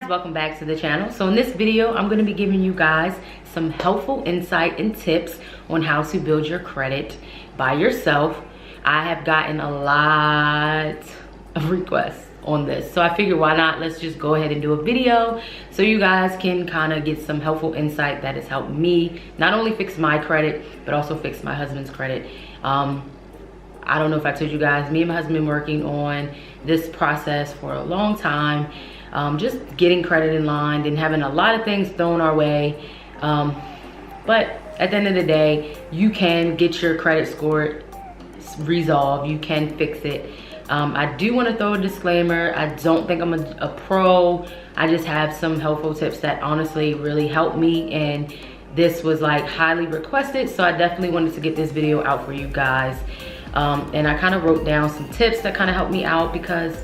Welcome back to the channel. So in this video, I'm going to be giving you guys some helpful insight and tips on how to build your credit by yourself. I have gotten a lot of requests on this, so I figured why not, let's just go ahead and do a video so you guys can kind of get some helpful insight that has helped me not only fix my credit but also fix my husband's credit. I don't know if I told you guys, me and my husband been working on this process for a long time, just getting credit in line and having a lot of things thrown our way, but at the end of the day, you can get your credit score resolved. You can fix it. I do want to throw a disclaimer. I don't think I'm a pro. I just have some helpful tips that honestly really helped me, and this was like highly requested, so I definitely wanted to get this video out for you guys. And I kind of wrote down some tips that kind of helped me out, because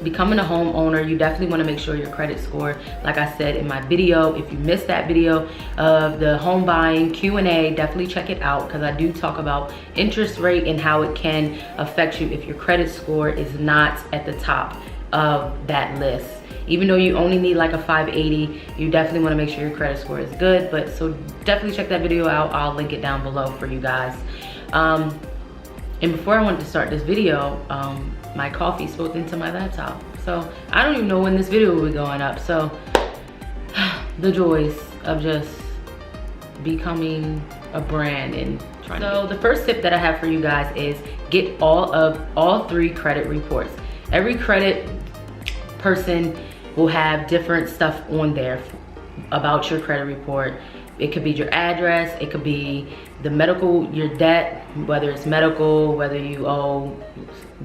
becoming a homeowner, you definitely want to make sure your credit score, like I said in my video, if you missed that video of the home buying Q&A, definitely check it out, because I do talk about interest rate and how it can affect you if your credit score is not at the top of that list. Even though you only need like a 580, you definitely want to make sure your credit score is good. But so definitely check that video out. I'll link it down below for you guys. And before I wanted to start this video, my coffee spilled into my laptop. So I don't even know when this video will be going up. So the joys of just becoming a brand and trying to. The first tip that I have for you guys is get all three credit reports. Every credit person will have different stuff on there about your credit report. It could be your address, it could be the medical, your debt, whether it's medical, whether you owe,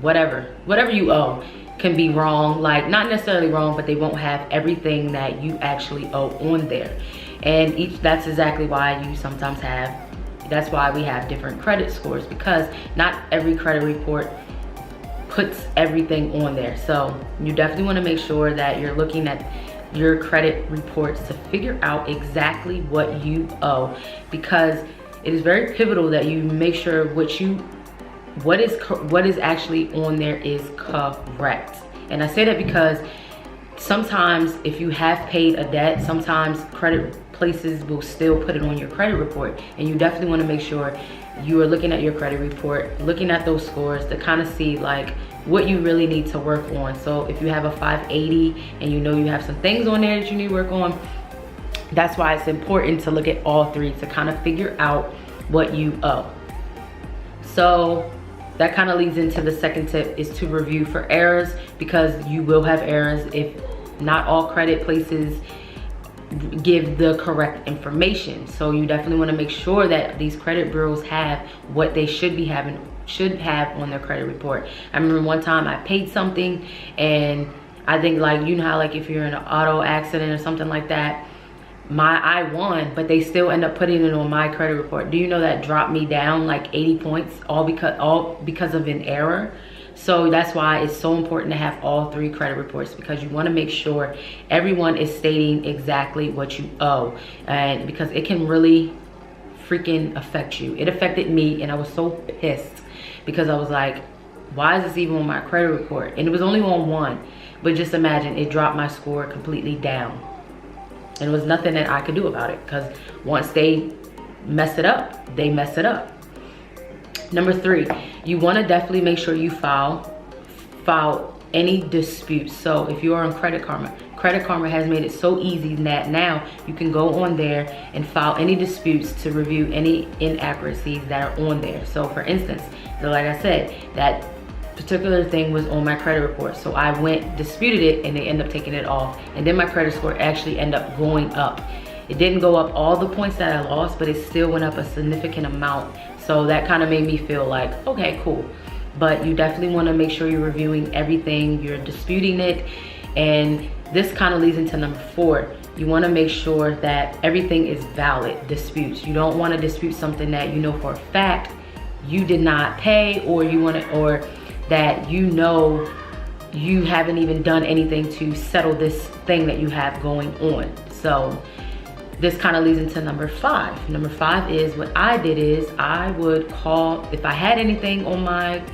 whatever you owe can be wrong, like not necessarily wrong, but they won't have everything that you actually owe on there. And that's exactly why you sometimes have, that's why we have different credit scores, because not every credit report puts everything on there. So you definitely want to make sure that you're looking at your credit reports to figure out exactly what you owe, because it is very pivotal that you make sure what is actually on there is correct. And I say that because sometimes if you have paid a debt, sometimes credit places will still put it on your credit report, and you definitely want to make sure you are looking at your credit report, looking at those scores to kind of see like what you really need to work on. So if you have a 580 and you know you have some things on there that you need to work on, that's why it's important to look at all three to kind of figure out what you owe. So that kind of leads into the second tip, is to review for errors, because you will have errors. If not all credit places give the correct information, so you definitely want to make sure that these credit bureaus have what they should have on their credit report. I remember one time I paid something, and I think, like, you know how like if you're in an auto accident or something like that, I won, but they still end up putting it on my credit report. Do you know that dropped me down like 80 points all because of an error? So that's why it's so important to have all three credit reports, because you want to make sure everyone is stating exactly what you owe, and because it can really freaking affect you. It affected me, and I was so pissed because I was like, why is this even on my credit report? And it was only on one, but just imagine, it dropped my score completely down, and there was nothing that I could do about it, because once they mess it up, they mess it up. Number three, you want to definitely make sure you file any disputes. So if you are on Credit Karma has made it so easy that now you can go on there and file any disputes to review any inaccuracies that are on there. So for instance, like I said, that particular thing was on my credit report, so I went, disputed it, and they end up taking it off, and then my credit score actually ended up going up. It didn't go up all the points that I lost, but it still went up a significant amount. So that kind of made me feel like, okay, cool. But you definitely want to make sure you're reviewing everything, you're disputing it. And this kind of leads into number four. You want to make sure that everything is valid disputes. You don't want to dispute something that you know for a fact you did not pay, or or that you know you haven't even done anything to settle this thing that you have going on. So this kind of leads into number five. Number five is, what I did is I would call, if I had anything on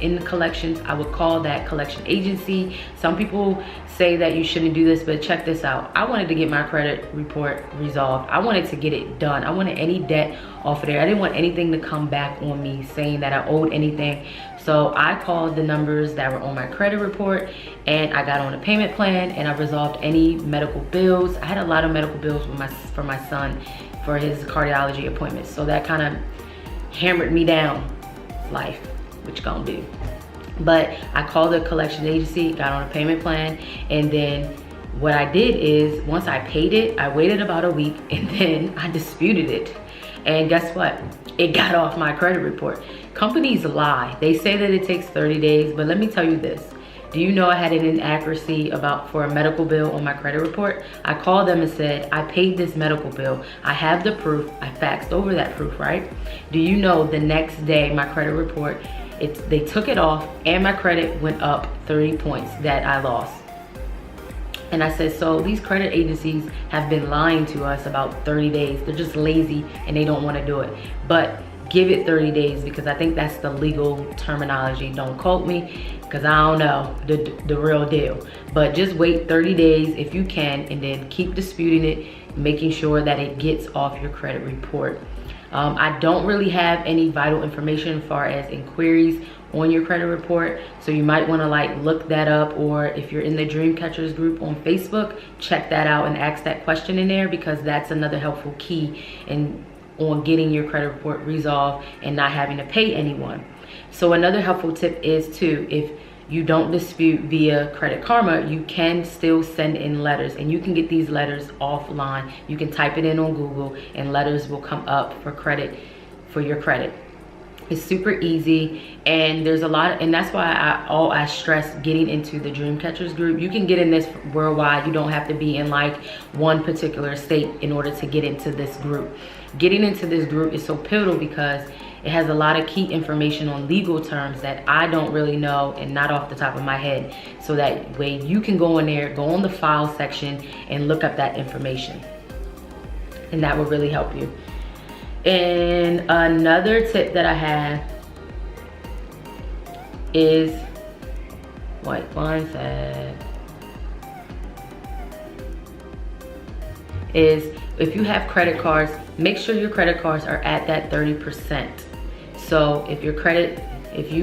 in the collections, I would call that collection agency. Some people say that you shouldn't do this, but check this out. I wanted to get my credit report resolved. I wanted to get it done. I wanted any debt off of there. I didn't want anything to come back on me saying that I owed anything. So I called the numbers that were on my credit report, and I got on a payment plan, and I resolved any medical bills. I had a lot of medical bills for my son for his cardiology appointments. So that kind of hammered me down. Life, what you gonna do? But I called the collection agency, got on a payment plan, and then what I did is once I paid it, I waited about a week, and then I disputed it. And guess what? It got off my credit report. Companies lie. They say that it takes 30 days, but let me tell you this. Do you know I had an inaccuracy for a medical bill on my credit report? I called them and said, I paid this medical bill. I have the proof. I faxed over that proof, right? Do you know the next day my credit report, they took it off and my credit went up 30 points that I lost. And I said, so these credit agencies have been lying to us about 30 days. They're just lazy and they don't want to do it. But give it 30 days because I think that's the legal terminology. Don't quote me because I don't know the real deal. But just wait 30 days if you can, and then keep disputing it, making sure that it gets off your credit report. I don't really have any vital information as far as inquiries on your credit report, so you might want to like look that up, or if you're in the Dream Catchers group on Facebook, check that out and ask that question in there, because that's another helpful key on getting your credit report resolved and not having to pay anyone. So another helpful tip is too, if you don't dispute via Credit Karma, you can still send in letters, and you can get these letters offline. You can type it in on Google and letters will come up for your credit. It's super easy, and there's a lot and that's why I stress getting into the Dream Catchers group. You can get in this worldwide. You don't have to be in like one particular state in order to get into this group. Getting into this group is so pivotal because it has a lot of key information on legal terms that I don't really know and not off the top of my head. So that way you can go in there, go on the file section and look up that information. And that will really help you. And another tip that I have is, wait one sec, is if you have credit cards, make sure your credit cards are at that 30%. So if you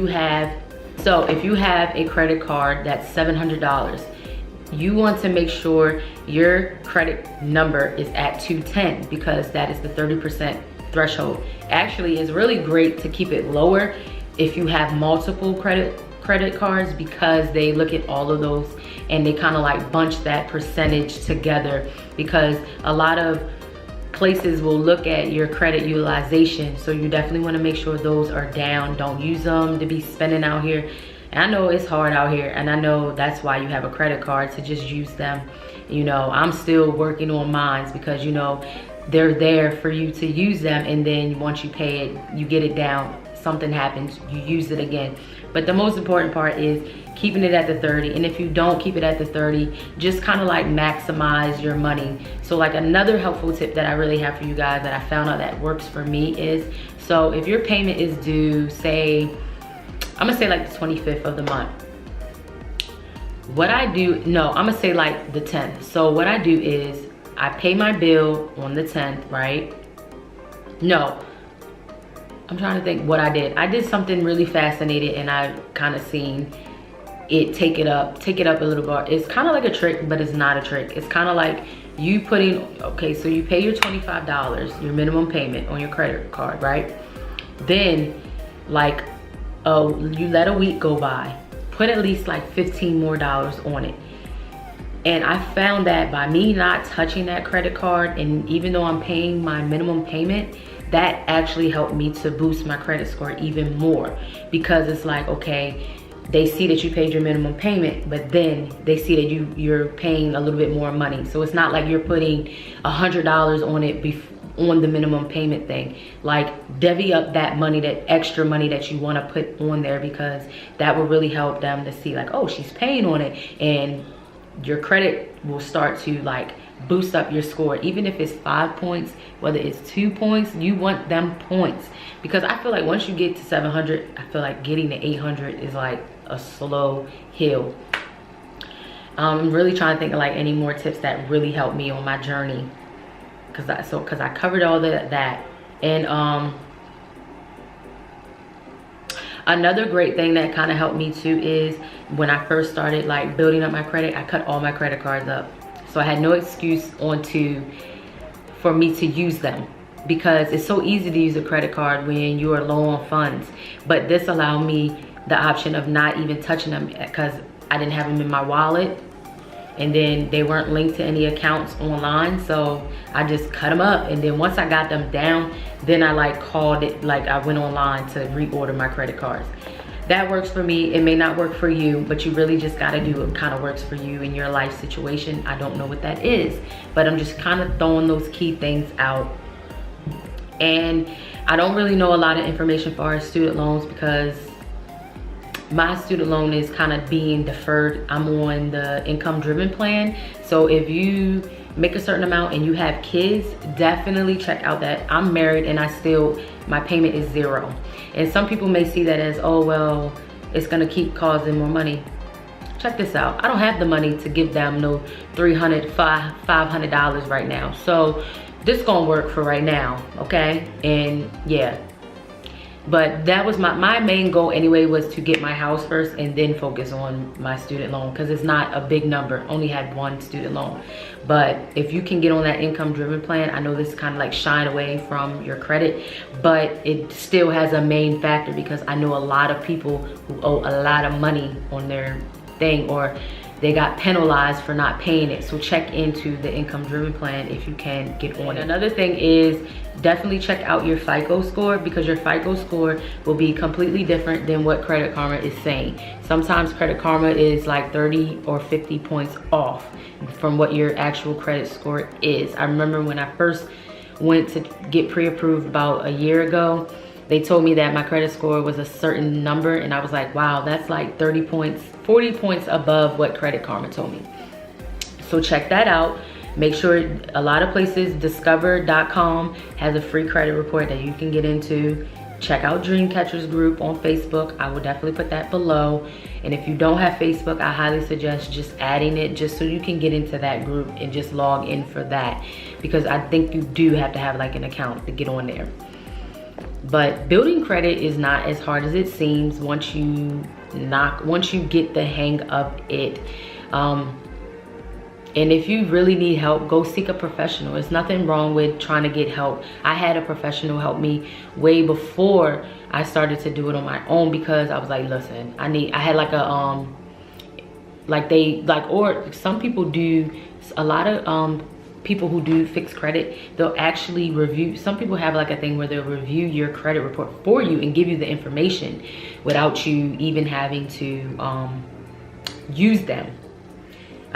have a credit card that's $700, you want to make sure your credit number is at 210, because that is the 30% threshold. Actually, it's really great to keep it lower if you have multiple credit cards, because they look at all of those and they kind of like bunch that percentage together, because a lot of places will look at your credit utilization. So you definitely want to make sure those are down. Don't use them to be spending out here. And I know it's hard out here, and I know that's why you have a credit card, to just use them. You know, I'm still working on mine because, you know, they're there for you to use them, and then once you pay it, you get it down, something happens, you use it again. But the most important part is keeping it at the 30. And if you don't keep it at the 30, just kind of like maximize your money. So like another helpful tip that I really have for you guys that I found out that works for me is, so if your payment is due, say, I'm gonna say like the 25th of the month. What I do, no, I'm gonna say like the 10th. So what I do is I pay my bill on the 10th, right? No, I'm trying to think what I did. I did something really fascinating, and I kind of seen it take it up a little bit. It's kind of like a trick, but it's not a trick. It's kind of like you putting, okay, so you pay your $25, your minimum payment on your credit card, right? Then like, you let a week go by, put at least like $15 more on it. And I found that by me not touching that credit card, and even though I'm paying my minimum payment, that actually helped me to boost my credit score even more, because it's like, okay, they see that you paid your minimum payment, but then they see that you're paying a little bit more money. So it's not like you're putting $100 on it on the minimum payment thing. Like, divvy up that money, that extra money that you want to put on there, because that will really help them to see like, oh, she's paying on it, and your credit will start to like boost up your score. Even if it's 5 points, whether it's 2 points, you want them points, because I feel like once you get to 700, I feel like getting to 800 is like a slow hill. I'm really trying to think of like any more tips that really helped me on my journey, because I covered all that. And another great thing that kind of helped me too is when I first started like building up my credit, I cut all my credit cards up. So I had no excuse for me to use them, because it's so easy to use a credit card when you are low on funds. But this allowed me the option of not even touching them, because I didn't have them in my wallet, and then they weren't linked to any accounts online. So I just cut them up, and then once I got them down, then I like called it, like I went online to reorder my credit cards. That works for me. It may not work for you, but you really just got to do what kind of works for you in your life situation. I don't know what that is, but I'm just kind of throwing those key things out. And I don't really know a lot of information for our student loans, because my student loan is kind of being deferred. I'm on the income driven plan. So if you make a certain amount and you have kids, definitely check out that. I'm married and my payment is 0. And some people may see that as, oh, well, it's gonna keep causing more money. Check this out. I don't have the money to give them no $300, $500 right now. So this gonna work for right now, okay? And yeah. But that was my main goal anyway, was to get my house first and then focus on my student loan, because it's not a big number. Only had 1 student loan. But if you can get on that income driven plan, I know this kind of like shine away from your credit, but it still has a main factor, because I know a lot of people who owe a lot of money on their thing, or they got penalized for not paying it. So check into the income driven plan if you can get on it. Another thing is definitely check out your FICO score, because your FICO score will be completely different than what Credit Karma is saying. Sometimes Credit Karma is like 30 or 50 points off from what your actual credit score is. I remember when I first went to get pre-approved about a year ago, they told me that my credit score was a certain number, and I was like, wow, that's like 30 points, 40 points above what Credit Karma told me. So check that out. Make sure, a lot of places, discover.com has a free credit report that you can get into. Check out Dreamcatchers group on Facebook. I will definitely put that below. And if you don't have Facebook, I highly suggest just adding it, just so you can get into that group and just log in for that, because I think you do have to have like an account to get on there. But building credit is not as hard as it seems once you get the hang of it. And if you really need help, go seek a professional. There's nothing wrong with trying to get help. I had a professional help me way before I started to do it on my own, because I was like, listen, I had like a or some people do, a lot of people who do fixed credit, they'll actually review. Some people have like a thing where they'll review your credit report for you and give you the information without you even having to use them.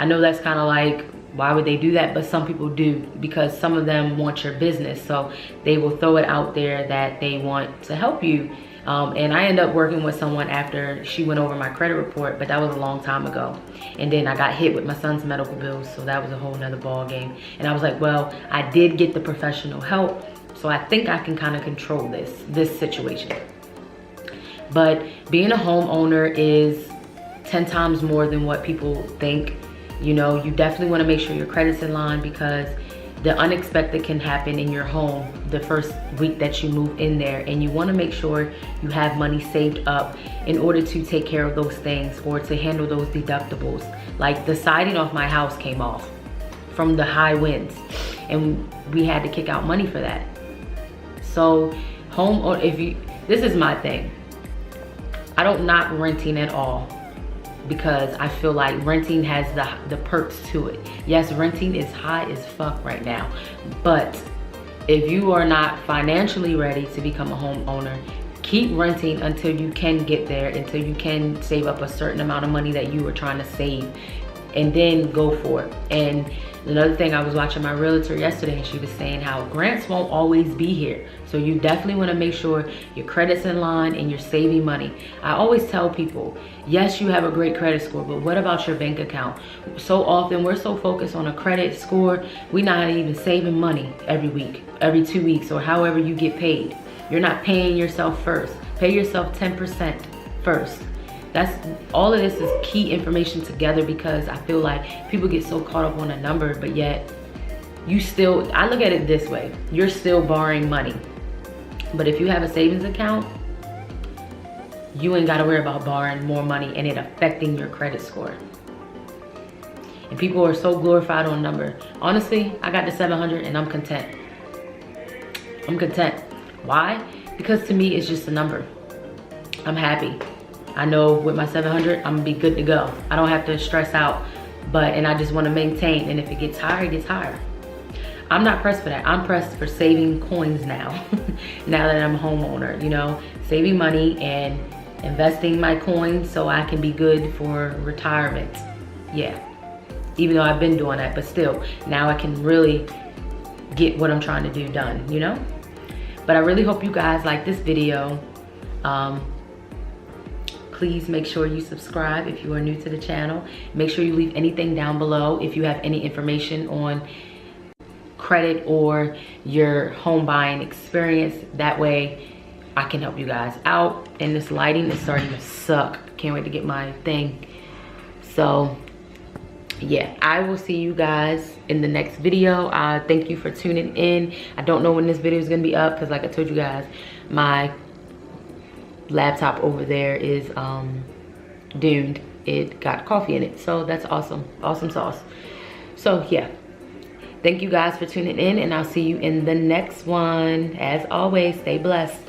I know that's kind of like, why would they do that? But some people do, because some of them want your business. So they will throw it out there that they want to help you. And I ended up working with someone after she went over my credit report, but that was a long time ago. And then I got hit with my son's medical bills, so that was a whole nother ball game. And I was like, well, I did get the professional help, so I think I can kind of control this situation. But being a homeowner is 10 times more than what people think. You know, you definitely want to make sure your credit's in line, because the unexpected can happen in your home the first week that you move in there, and you want to make sure you have money saved up in order to take care of those things or to handle those deductibles. Like the siding off my house came off from the high winds, and we had to kick out money for that. So this is my thing, I don't knock renting at all, because I feel like renting has the perks to it. Yes, renting is high as fuck right now, but if you are not financially ready to become a homeowner, keep renting until you can get there, until you can save up a certain amount of money that you were trying to save, and then go for it. And another thing, I was watching my realtor yesterday, and she was saying how grants won't always be here. So you definitely want to make sure your credit's in line and you're saving money. I always tell people, yes, you have a great credit score, but what about your bank account? So often we're so focused on a credit score, we're not even saving money every week, every 2 weeks, or however you get paid. You're not paying yourself first. Pay yourself 10% first. That's all of this is key information together, because I feel like people get so caught up on a number, but yet you still, I look at it this way, you're still borrowing money. But if you have a savings account, you ain't gotta worry about borrowing more money and it affecting your credit score. And people are so glorified on a number. Honestly, I got the 700 and I'm content. I'm content. Why? Because to me, it's just a number. I'm happy. I know with my 700, I'm gonna be good to go. I don't have to stress out, and I just wanna maintain. And if it gets higher, it gets higher. I'm not pressed for that. I'm pressed for saving coins now. Now that I'm a homeowner, you know, saving money and investing my coins so I can be good for retirement. Yeah. Even though I've been doing that, but still, now I can really get what I'm trying to do done, you know? But I really hope you guys like this video. Please make sure you subscribe if you are new to the channel. Make sure you leave anything down below if you have any information on credit or your home buying experience. That way I can help you guys out. And this lighting is starting to suck. Can't wait to get my thing. So yeah, I will see you guys in the next video. Thank you for tuning in. I don't know when this video is gonna be up, because like I told you guys, my laptop over there is doomed. It got coffee in it, so that's awesome. Awesome sauce. So yeah, thank you guys for tuning in, and I'll see you in the next one. As always, stay blessed.